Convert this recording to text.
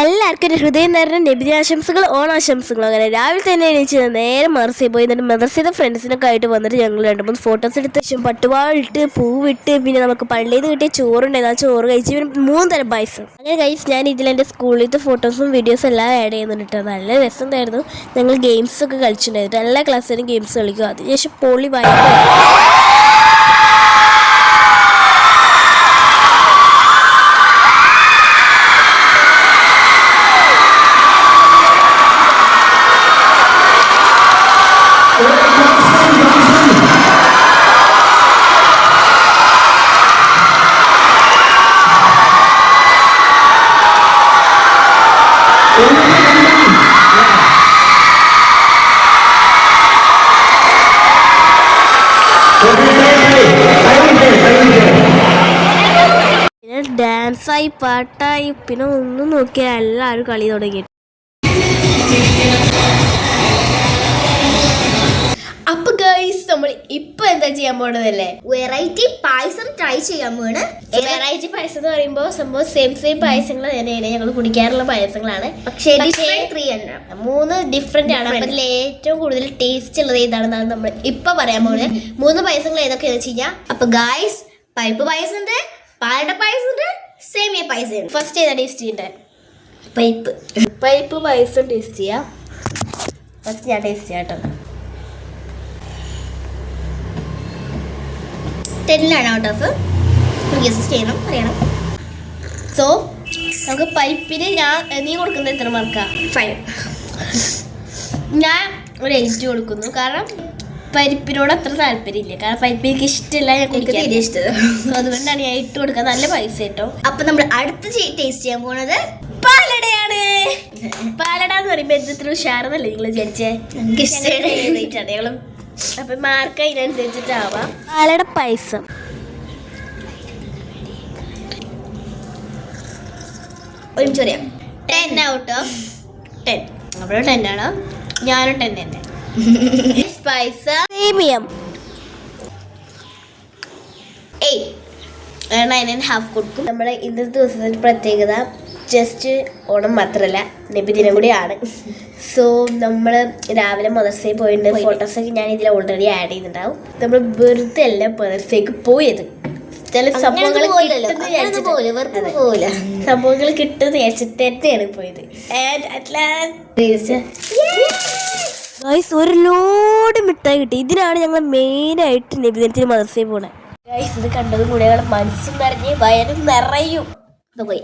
എല്ലാവർക്കും ഒരു ഹൃദയം നിറഞ്ഞ നബിദിനാശംസകൾ, ഓണാശംസകൾ. അങ്ങനെ രാവിലെ തന്നെ എണീച്ച് നേരെ മദർസയിൽ പോയി. എന്നിട്ട് മദർസയുടെ ഫ്രണ്ട്സിനൊക്കെ ആയിട്ട് വന്നിട്ട് ഞങ്ങൾ 2-3 ഫോട്ടോസ് എടുത്ത ശേഷം പട്ടുപാടിട്ട് പൂവിട്ട് പിന്നെ നമുക്ക് പള്ളിയിൽ നിന്ന് കിട്ടിയ ചോറുണ്ടായിരുന്നു. ആ ചോറ് കഴിച്ച് പിന്നെ 3 തരം പായസം. അങ്ങനെ കഴിച്ച് ഞാൻ ഇതിലെൻ്റെ സ്കൂളിലത്തെ ഫോട്ടോസും വീഡിയോസും എല്ലാം ആഡ് ചെയ്യുന്നുണ്ട്. നല്ല രസമുണ്ടായിരുന്നു. ഞങ്ങൾ ഗെയിംസൊക്കെ കളിച്ചിട്ടുണ്ടായിരുന്നു. എല്ലാ ക്ലാസ്സിലും ഗെയിംസ് കളിക്കും. അതിനുശേഷം പൊളി വായിക്കും. പിന്നെ ഡാൻസായി പാട്ടായി പിന്നെ ഒന്നും നോക്കിയാൽ എല്ലാവരും കളി തുടങ്ങി. അപ്പൊ ഗൈസ് നമ്മൾ ഇപ്പൊ എന്താ ചെയ്യാൻ പോണതല്ലേ, വെറൈറ്റി പായസം ട്രൈ ചെയ്യാൻ പോണ്. വെറൈറ്റി പായസം എന്ന് പറയുമ്പോൾ സംഭവം സെയിം പായസങ്ങൾ തന്നെയാണ് ഞങ്ങൾ കുടിക്കാറുള്ള പായസങ്ങളാണ്. പക്ഷേ 3 ഡിഫറെന്റ് ആണ്. അപ്പൊ അതിൽ ഏറ്റവും കൂടുതൽ ടേസ്റ്റ് ഉള്ളത് ഏതാണെന്നാണ് നമ്മൾ ഇപ്പൊ പറയാൻ പോകുന്നത്. 3 പായസങ്ങൾ ഏതൊക്കെയാണെന്ന് വെച്ച് കഴിഞ്ഞാൽ, അപ്പൊ ഗൈസ് പരിപ്പ് പായസം ഉണ്ട്, പാലട പായസം ഉണ്ട്, സേമിയ പായസം ഉണ്ട്. ഫസ്റ്റ് ഏതാ ടേസ്റ്റ് ചെയ്യേണ്ടത്? പരിപ്പ് പായസം ടേസ്റ്റ് ചെയ്യാം. ഫസ്റ്റ് ഞാൻ ടേസ്റ്റ് ചെയ്യാം കേട്ടോ. 10 ഔട്ട് ഓഫ് ഗസ്റ്റ് ചെയ്യണം, അറിയണം. സോ നമുക്ക് പരിപ്പിന് നീ കൊടുക്കുന്നത് എത്ര മാർക്കാ? 5. ഞാൻ ഒരു 8 കൊടുക്കുന്നു. കാരണം പരിപ്പിനോട് അത്ര താല്പര്യമില്ല. കാരണം പരിപ്പ് എനിക്ക് ഇഷ്ടമില്ല, ഞാൻ കുടിക്കാൻ ഇഷ്ടം. സോ അതുകൊണ്ടാണ് ഞാൻ 8 കൊടുക്കുക. നല്ല പൈസ കേട്ടോ. അപ്പൊ നമ്മൾ അടുത്ത് ടേസ്റ്റ് ചെയ്യാൻ പോണത് പാലടയാണ്. പാലട എന്ന് പറയുമ്പോൾ എത്ര ഉഷാറെന്നല്ലേ നിങ്ങൾ വിചാരിച്ചേ? ഞങ്ങൾ അപ്പൊ മാർക്ക് അതിനനുസരിച്ചിട്ടാവാം. പാലട പായസം ഒരു ചെറിയ 10 ഔട്ട് ഓഫ് 10. അവിടെ 10 ആണോ? ഞാനും 10 തന്നെ. പൈസ സേമിയം 8 9.5 കൊടുക്കും. നമ്മുടെ ഇന്നത്തെ ദിവസത്തിന്റെ പ്രത്യേകത ജസ്റ്റ് ഓണം മാത്രമല്ല നബിദിനം കൂടിയാണ്. സോ നമ്മൾ രാവിലെ മദർസയിൽ പോയിട്ട് ഫോട്ടോസൊക്കെ ഞാൻ ഇതിൽ ഓൾറെഡി ആഡ് ചെയ്തിട്ടുണ്ടാവും. നമ്മൾ വെറുതെ അല്ല മദർസയ്ക്ക് പോയത്. ചില സംഭവങ്ങൾ കിട്ടുന്ന വിചാരിച്ചിട്ടാണ് പോയത്. ഗൈസ് ഒരു ലോഡ് മിഠായി കിട്ടി. ഇതിനാണ് ഞങ്ങൾ മെയിനായിട്ട് നബിദിനത്തിന് മദർസയിൽ പോണേ. ഗൈസ് ഇത് കണ്ടതും കൂടെ മനസ്സും നിറഞ്ഞ് വയറും നിറയും. പോയി